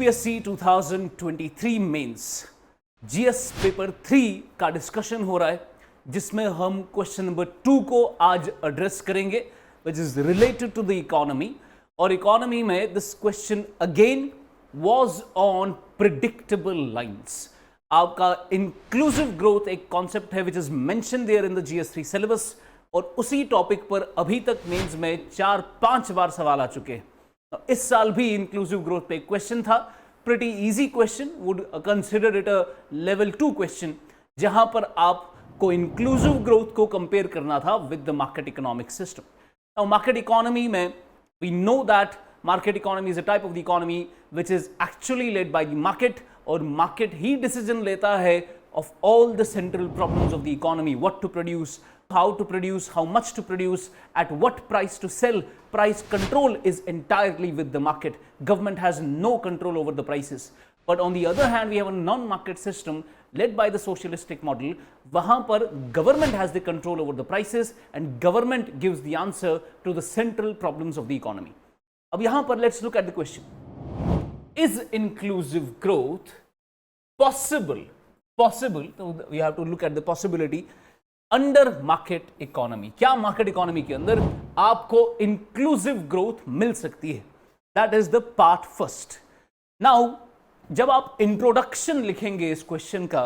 UPSC 2023 mains GS paper 3 का discussion हो रहा है, जिसमें हम क्वेश्चन नंबर 2 को आज एड्रेस करेंगे, which is related to the economy. और इकोनॉमी में this question again was on predictable lines. आपका इंक्लूसिव ग्रोथ एक कॉन्सेप्ट है which is mention there in the GS 3 syllabus, और उसी टॉपिक पर अभी तक मेंस में 4-5 बार सवाल आ चुके हैं। इस साल भी इंक्लूसिव ग्रोथ पे क्वेश्चन था, pretty easy question, would consider it a level 2 question, जहां पर आपको इंक्लूसिव ग्रोथ को कंपेयर करना था with the market economic system. Now market economy में we know that market economy is a type of the economy which is actually led by the market, और market ही decision लेता है of all the central problems of the economy, what to produce, how to produce, how much to produce, at what price to sell. Price control is entirely with the market. Government has no control over the prices. But on the other hand, we have a non-market system led by the socialistic model. वहाँ पर government has the control over the prices and government gives the answer to the central problems of the economy. अब यहाँ पर let's look at the question. Is inclusive growth possible? Possible, so we have to look at the possibility under market economy. क्या market economy के अंदर आपको inclusive growth मिल सकती है? That is the part first. Now, जब आप introduction लिखेंगे इस question का,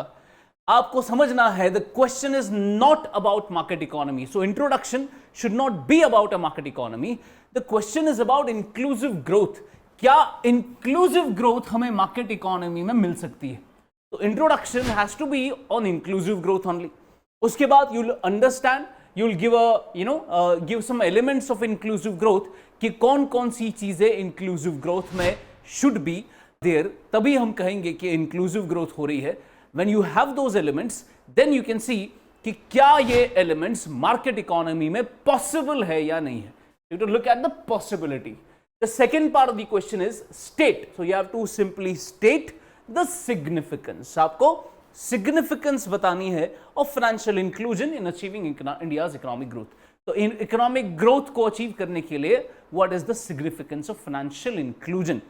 आपको समझना है the question is not about market economy. So introduction should not be about a market economy. The question is about inclusive growth. क्या inclusive growth हमें market economy में मिल सकती है? So introduction has to be on inclusive growth only. उसके बाद you'll understand, you'll give give some elements of inclusive growth कि कौन-कौन सी चीजें inclusive growth में should be there. तभी हम कहेंगे कि inclusive growth हो रही है. When you have those elements, then you can see कि क्या ये elements market economy में possible है या नहीं है. You have to look at the possibility. The second part of the question is state. So you have to simply state the significance. आपको significance बतानी है of financial inclusion in achieving India's economic growth. तो in economic growth को achieve करने के लिए what is the significance of financial inclusion?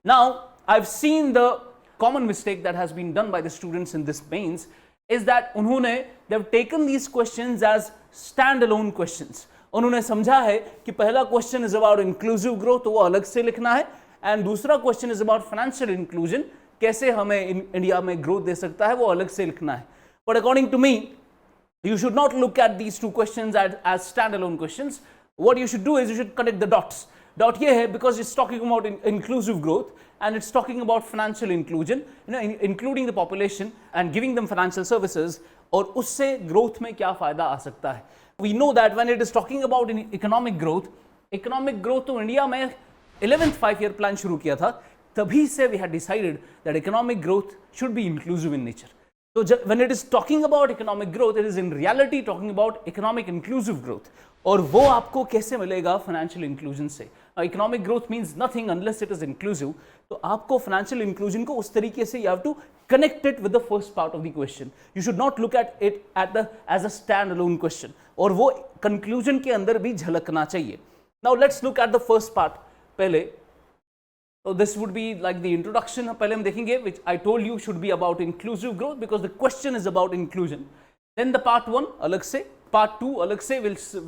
Now, I've seen the common mistake that has been done by the students in this mains is that उन्होंने they've taken these questions as standalone questions. उन्होंने समझा है कि पहला question is about inclusive growth, वो अलग से लिखना है, and दूसरा question is about financial inclusion, कैसे हमें इंडिया में ग्रोथ दे सकता है, वो अलग से लिखना है. But according to me, you should not look at these two questions as stand alone questions. What you should do is you should connect the dots. Dot ये है because it's talking about inclusive growth and it's talking about financial inclusion, including the population and giving them financial services, और उससे growth में क्या फायदा आ सकता है. We know that when it is talking about economic growth तो India में 11th 5-year प्लान शुरू किया था, तभी से we had decided that economic growth should be inclusive in nature. So when it is talking about economic growth, it is in reality talking about economic inclusive growth. और वो आपको कैसे मिलेगा? financial inclusion से. Economic growth means nothing unless it is inclusive. तो आपको financial inclusion को उस तरीके से you have to connect it with the first part of the question. You should not look at it as a standalone question. और वो conclusion के अंदर भी झलकना चाहिए. Now let's look at the first part पहले. So this would be like the introduction. पहले हम देखेंगे which I told you should be about inclusive growth because the question is about inclusion. Then the part 1 अलग से, part 2 अलग से,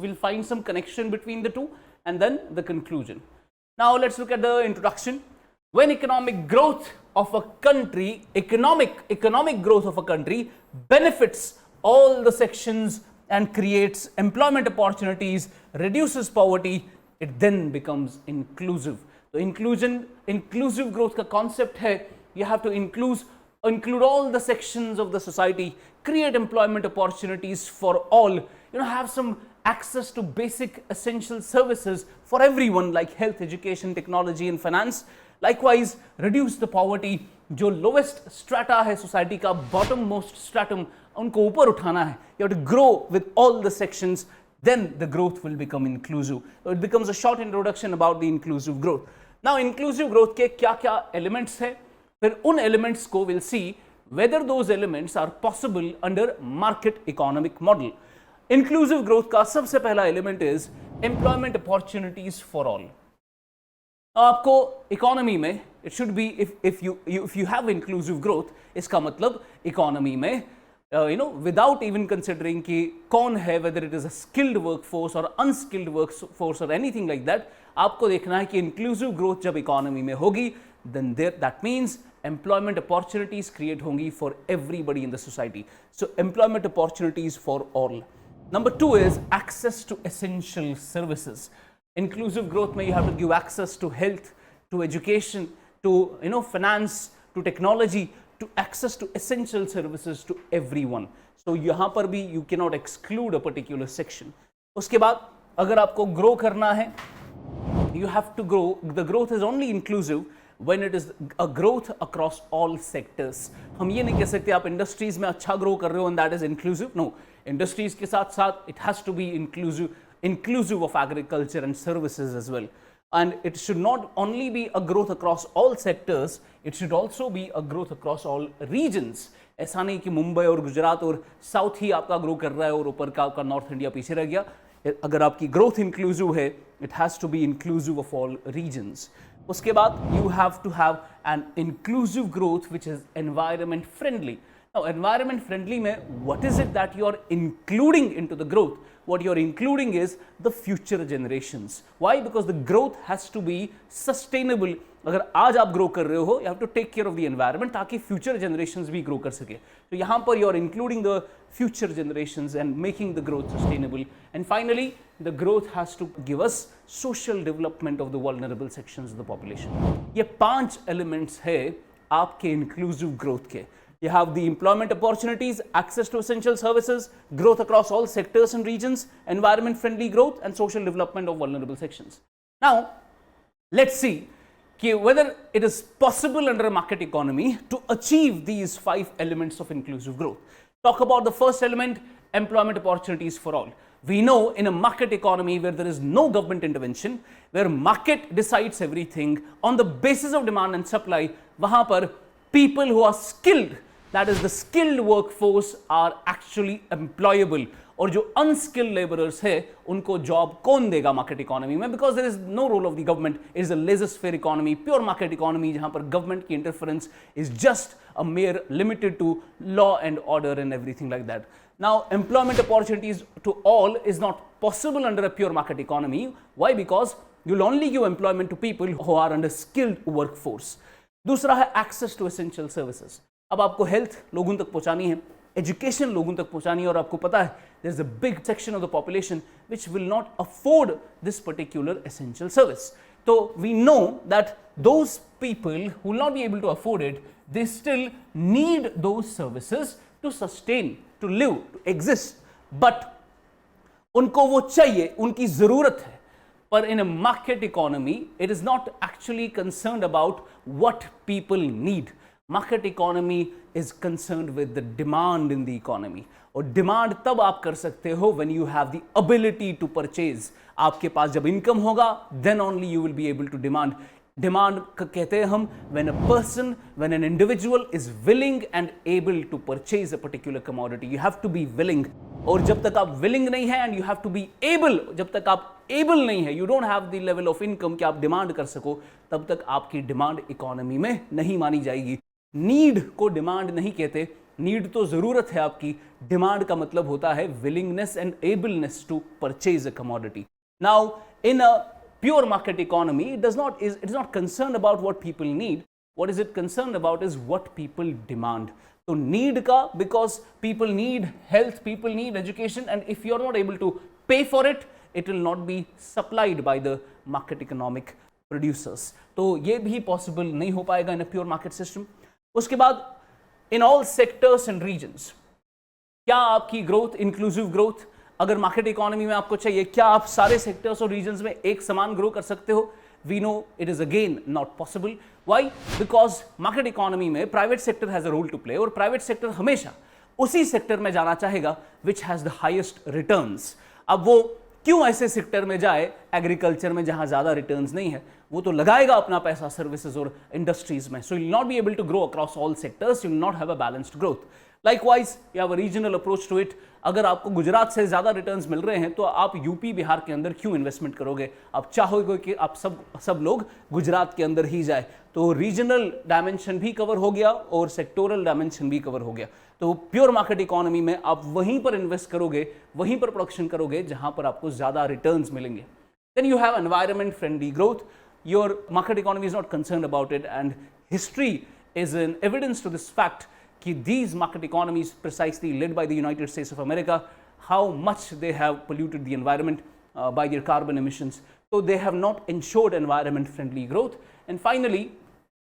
we'll find some connection between the two, and then the conclusion. Now let's look at the introduction. When economic growth of a country, economic growth of a country benefits all the sections and creates employment opportunities, reduces poverty, it then becomes inclusive. तो inclusive growth का concept है, you have to include all the sections of the society, create employment opportunities for all, have some access to basic essential services for everyone like health, education, technology and finance. Likewise, reduce the poverty. जो lowest strata है society का, bottom most stratum, उनको ऊपर उठाना है. You have to grow with all the sections, then the growth will become inclusive. So it becomes a short introduction about the inclusive growth. Now inclusive growth के क्या-क्या elements है, फिर उन elements को we'll see whether those elements are possible under market economic model. Inclusive growth का सबसे पहला element is employment opportunities for all. आपको इकोनॉमी में it should be if you have inclusive growth, इसका मतलब इकोनॉमी में विदाउट इवन कंसिडरिंग कि कौन है, whether it is a skilled workforce और अनस्किल्ड वर्कफोर्स और एनीथिंग लाइक दैट, आपको देखना है कि इंक्लूसिव ग्रोथ जब इकोनॉमी में होगी then that means employment opportunities create होंगी for everybody in the society. So employment opportunities for all. Number 2 is access to essential services. Inclusive growth में you have to give access to health, to education, to finance, to technology, to access to essential services to everyone. So यहाँ पर भी you cannot exclude a particular section. उसके बाद अगर आपको grow करना है, you have to grow. The growth is only inclusive when it is a growth across all sectors. हम ये नहीं कह सकते आप इंडस्ट्रीज में अच्छा ग्रो कर रहे हो and that is inclusive. No, industries के साथ साथ it has to be inclusive of agriculture and services as well. And it should not only be a growth across all sectors, it should also be a growth across all regions. ऐसा नहीं कि मुंबई और गुजरात और south ही आपका grow कर रहा है और ऊपर का आपका नॉर्थ इंडिया पीछे रह गया. अगर आपकी ग्रोथ इंक्लूसिव है, it has to be inclusive of all regions. उसके बाद you have to have an inclusive growth which is environment friendly. Now, environment friendly में what is it that you are including into the growth? What you are including is the future generations. Why? Because the growth has to be sustainable. अगर आज आप grow कर रहे हो, you have to take care of the environment ताकि future generations भी grow कर सके. तो यहाँ पर you are including the future generations and making the growth sustainable. And finally, the growth has to give us social development of the vulnerable sections of the population. ये 5 elements है आपके inclusive growth के. You have the employment opportunities, access to essential services, growth across all sectors and regions, environment friendly growth and social development of vulnerable sections. Now, let's see whether it is possible under a market economy to achieve these 5 elements of inclusive growth. Talk about the first element, employment opportunities for all. We know in a market economy where there is no government intervention, where market decides everything on the basis of demand and supply, वहां पर people who are skilled, that is the skilled workforce, are actually employable. और जो unskilled laborers है उनको job कौन देगा market economy में? Because there is no role of the government. It is a laissez faire economy, pure market economy, जहां पर government की interference is just a mere limited to law and order and everything like that. Now, employment opportunities to all is not possible under a pure market economy. Why? Because you'll only give employment to people who are under skilled workforce. दूसरा है access to essential services. अब आपको health लोगों तक पहुंचानी है, education लोगों तक पहुंचानी है, और आपको पता है there is a big section of the population which will not afford this particular essential service. So we know that those people who will not be able to afford it, they still need those services to sustain, to live, to exist. But उनको वो चाहिए, उनकी जरूरत है. But in a market economy, it is not actually concerned about what people need. Market economy is concerned with the demand in the economy. और demand तब आप कर सकते हो when you have the ability to purchase. आपके पास जब income होगा then only you will be able to demand. Demand कहते हैं हम when a person, when an individual is willing and able to purchase a particular commodity. You have to be willing. और जब तक आप willing नहीं है and you have to be able, जब तक आप able नहीं है, you don't have the level of income कि आप डिमांड कर सको, तब तक आपकी डिमांड इकोनॉमी में नहीं मानी जाएगी. नीड को डिमांड नहीं कहते. नीड तो जरूरत है आपकी, डिमांड का मतलब होता है willingness and ableness to purchase a commodity. Now in a pure market economy it is not concern about what people need. What is it concern about is what people demand. तो need का, because people need health, people need education, and if you are not able to pay for it, it will not be supplied by the market economic producers. तो ये भी possible नहीं हो पाएगा in a pure market system. उसके बाद in all sectors and regions, क्या आपकी ग्रोथ इंक्लूसिव ग्रोथ अगर मार्केट इकोनॉमी में आपको चाहिए, क्या आप सारे सेक्टर्स और रीजन्स में एक समान ग्रो कर सकते हो? We know it is again not possible. Why? Because market economy में private sector has a role to play, और प्राइवेट सेक्टर हमेशा उसी सेक्टर में जाना चाहेगा which has the highest returns. अब वो क्यों ऐसे सेक्टर में जाए, एग्रीकल्चर में जहां ज्यादा रिटर्न्स नहीं है? वो तो लगाएगा अपना पैसा सर्विसेज और इंडस्ट्रीज में. So you will not be able to grow across all sectors, you will not have a balanced growth. Likewise you have a regional approach to it. अगर आपको गुजरात से ज्यादा रिटर्न्स मिल रहे हैं तो आप यूपी बिहार के अंदर क्यों इन्वेस्टमेंट करोगे? आप चाहोगे कि आप सब लोग गुजरात के अंदर ही जाए। तो रीजनल डायमेंशन भी कवर हो गया और सेक्टोरल डायमेंशन भी कवर हो गया। तो प्योर मार्केट इकोनॉमी में आप वहीं पर इन्वेस्ट करोगे, वहीं पर प्रोडक्शन करोगे जहां पर आपको ज्यादा रिटर्न्स मिलेंगे। Then you have environment friendly growth. Your market economy is not concerned about it, and history is an evidence to this fact कि these market economies precisely led by the United States of America, how much they have polluted the environment by their carbon emissions. So they have not ensured environment friendly growth. And finally,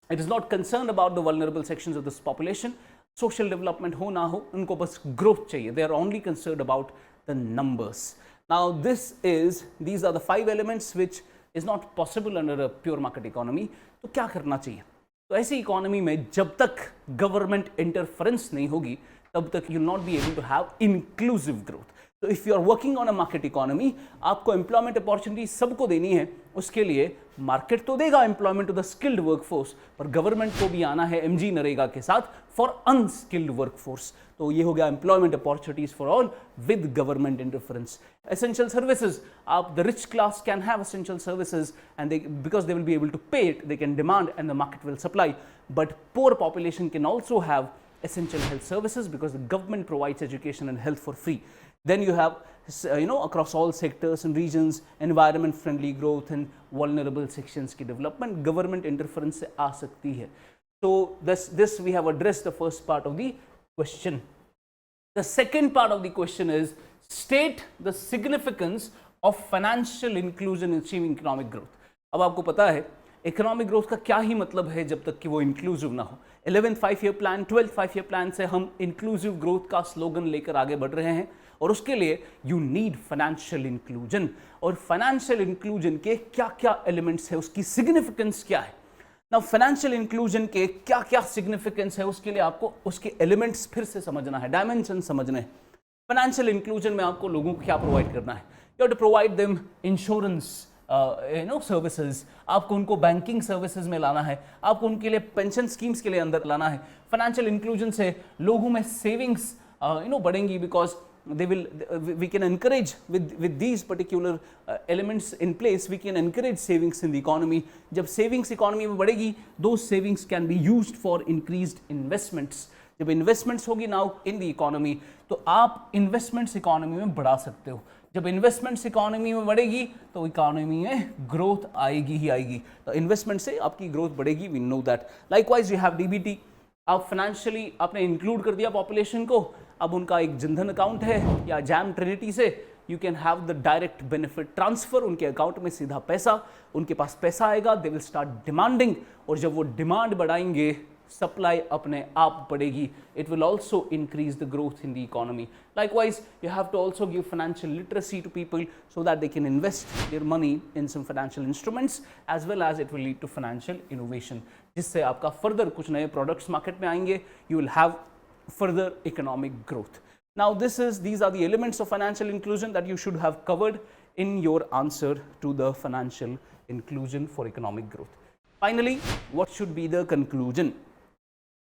it is not concerned about the vulnerable sections of this population. Social development ho na ho, unko bas growth chahiye. They are only concerned about the numbers. Now these are the 5 elements which is not possible under a pure market economy. तो क्या करना चाहिए? तो ऐसी economy में जब तक government interference नहीं होगी तब तक you not be able to have inclusive growth. तो if you are working on a market economy, आपको एम्प्लॉयमेंट अपॉर्चुनिटी सबको देनी है। उसके लिए मार्केट तो देगा employment to the skilled workforce, पर गवर्नमेंट को भी आना है एमजी नरेगा के साथ फॉर अनस्किल्ड वर्कफोर्स। तो ये हो गया employment opportunities for all with government interference. Essential services, आप the rich class can have essential services and they because they will be able to pay it, they can demand and the market will supply. But poor population can also have essential health services because the government provides education and health for free. Then you have across all sectors and regions environment friendly growth and vulnerable sections की development government interference से आ सकती है। So this we have addressed the first part of the question. The second part of the question is state the significance of financial inclusion in achieving economic growth. अब आपको पता है economic growth का क्या ही मतलब है जब तक कि वो इंक्लूसिव ना हो। 11th 5-year plan, 12th 5-year plan से हम इंक्लूसिव ग्रोथ का स्लोगन लेकर आगे बढ़ रहे हैं और उसके लिए यू नीड फाइनेंशियल इंक्लूजन। और फाइनेंशियल इंक्लूजन के क्या क्या एलिमेंट्स है, उसकी सिग्निफिकेंस क्या है। ना फाइनेंशियल इंक्लूजन के क्या क्या सिग्निफिकेंस है, उसके लिए आपको उसके एलिमेंट्स फिर से समझना है, डायमेंशन समझना है। फाइनेंशियल इंक्लूजन में आपको लोगों को क्या प्रोवाइड करना है? You have to provide them insurance services, आपको उनको बैंकिंग सर्विसेज में लाना है, आपको उनके लिए पेंशन स्कीम्स के लिए अंदर लाना है। फाइनेंशियल इंक्लूजन से लोगों में सेविंग्स बढ़ेंगी because we can encourage with these particular elements in place, we can encourage savings in the economy. जब savings economy में बढ़ेगी, those savings can be used for increased investments. जब investments होगी now in the economy, तो आप investments economy में बढ़ा सकते हो। जब इन्वेस्टमेंट्स इकोनॉमी में बढ़ेगी तो इकोनॉमी में ग्रोथ आएगी ही आएगी। तो इन्वेस्टमेंट से आपकी ग्रोथ बढ़ेगी, we know that. Likewise you have DBT, आप फाइनेंशियली आपने इंक्लूड कर दिया पॉपुलेशन को, अब उनका एक जनधन अकाउंट है या जैम ट्रिनिटी से you can have the direct benefit transfer, उनके अकाउंट में सीधा पैसा, उनके पास पैसा आएगा, दे विल स्टार्ट डिमांडिंग, और जब वो डिमांड बढ़ाएंगे सप्लाई अपने आप बढ़ेगी। It will also increase the growth in the economy. Likewise you have to also give financial literacy to people so that they can invest their money in some financial instruments as well as it will lead to financial innovation, जिससे आपका further कुछ नए products market में आएंगे, you will have further economic growth. Now these are the elements of financial inclusion that you should have covered in your answer to the financial inclusion for economic growth. Finally, what should be the conclusion?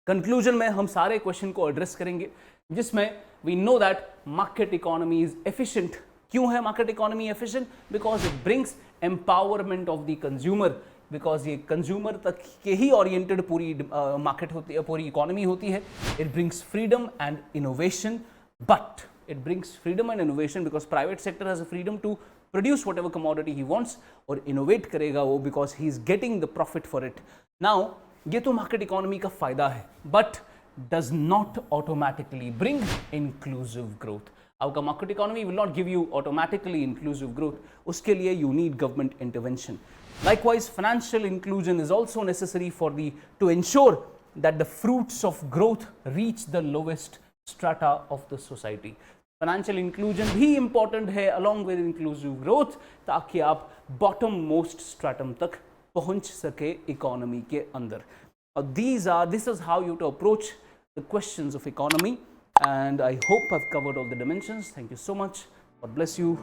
Conclusion में हम सारे question को address करेंगे, जिसमें we know that market economy is efficient. क्यों है market economy efficient? Because it brings empowerment of the consumer. Because ये consumer तक के ही ओरिएंटेड पूरी मार्केट होती है, पूरी इकोनॉमी होती है। It brings freedom and innovation, but it brings freedom and innovation because private sector has a freedom to produce whatever commodity he wants, और इनोवेट करेगा वो because he is getting the profit for it. Now ये तो market economy का फायदा है, but does not automatically bring inclusive growth. आपका market economy will not give you automatically inclusive growth, उसके लिए you need government intervention. Likewise, financial inclusion is also necessary to ensure that the fruits of growth reach the lowest strata of the society. Financial inclusion भी important है along with inclusive growth, ताकि आप bottom most stratum तक पहुंच सके economy के अंदर। This is how you to approach the questions of economy, and I hope I've covered all the dimensions. Thank you so much. God bless you.